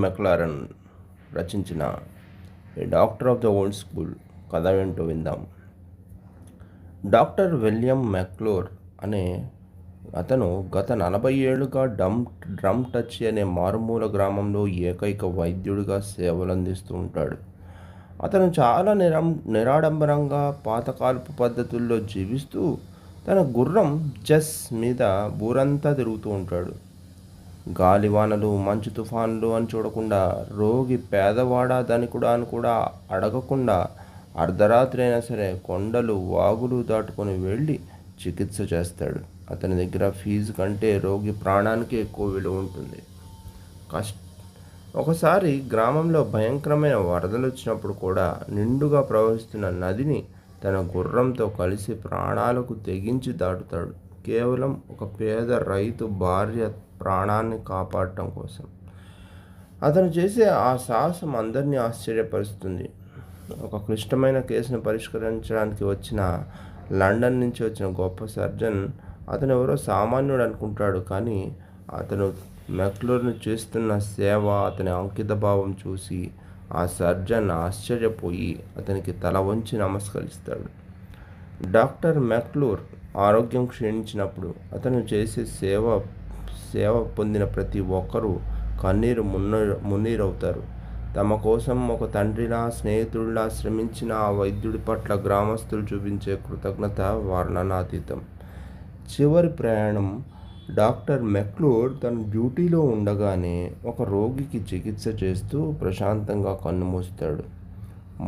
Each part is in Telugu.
మెక్లారన్ రచించిన a doctor of the old school కథ ఏంటో విందాం. డాక్టర్ విలియం మెక్లూర్ అనే అతను గత 40 ఏళ్లుగా డ్రమ్ టచ్ అనే మారుమూల గ్రామంలో ఏకైక వైద్యుడిగా సేవలందిస్తూ ఉంటాడు. అతను చాలా నిరాడంబరంగా పాతకాలపు పద్ధతుల్లో జీవిస్తూ తన గుర్రం జెస్ మీద ఊరంతా తిరుగుతూ ఉంటాడు. గాలివానలు, మంచు తుఫాన్లు అని చూడకుండా, రోగి పేదవాడా ధనికుడా అని కూడా అడగకుండా అర్ధరాత్రి అయినా సరే కొండలు, వాగులు దాటుకొని వెళ్ళి చికిత్స చేస్తాడు. అతని దగ్గర ఫీజు కంటే రోగి ప్రాణానికి ఎక్కువ విలువ ఉంటుంది. ఒకసారి గ్రామంలో భయంకరమైన వరదలు వచ్చినప్పుడు కూడా నిండుగా ప్రవహిస్తున్న నదిని తన గుర్రంతో కలిసి ప్రాణాలకు తెగించి దాటుతాడు, కేవలం ఒక పేద రైతు భార్య ప్రాణాన్ని కాపాడటం కోసం. అతను చేసే ఆ సాహసం అందరినీ ఆశ్చర్యపరుస్తుంది. ఒక క్లిష్టమైన కేసును పరిష్కరించడానికి లండన్ నుంచి వచ్చిన గొప్ప సర్జన్ అతను ఎవరో సామాన్యుడు అనుకుంటాడు. కానీ అతను మెక్లూర్ను చేస్తున్న సేవ, అతని అంకితభావం చూసి ఆ సర్జన్ ఆశ్చర్యపోయి అతనికి తల వంచి నమస్కరిస్తాడు. డాక్టర్ మెక్లూర్ ఆరోగ్యం క్షీణించినప్పుడు అతను చేసే సేవ పొందిన ప్రతి ఒక్కరూ మున్నీరవుతారు. తమ కోసం ఒక తండ్రిలా, స్నేహితుడిలా శ్రమించిన ఆ వైద్యుడి పట్ల గ్రామస్తులు చూపించే కృతజ్ఞత వర్ణనాతీతం. చివరి ప్రయాణం డాక్టర్ మెక్లూర్ తన డ్యూటీలో ఉండగానే ఒక రోగికి చికిత్స చేస్తూ ప్రశాంతంగా కన్నుమూస్తాడు.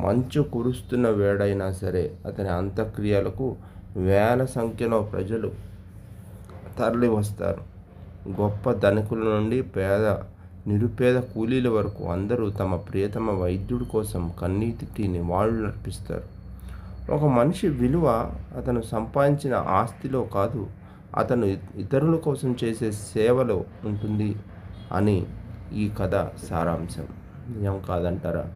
మంచు కురుస్తున్న వేడైనా సరే అతని అంత్యక్రియలకు వేల సంఖ్యలో ప్రజలు తరలి వస్తారు. గొప్ప ధనికుల నుండి నిరుపేద కూలీల వరకు అందరూ తమ ప్రియతమ వైద్యుడి కోసం కన్నీటికి నివాళులర్పిస్తారు. ఒక మనిషి విలువ అతను సంపాదించిన ఆస్తిలో కాదు, అతను ఇతరుల కోసం చేసే సేవలో ఉంటుంది అని ఈ కథ సారాంశం. నిజం కాదంటారా?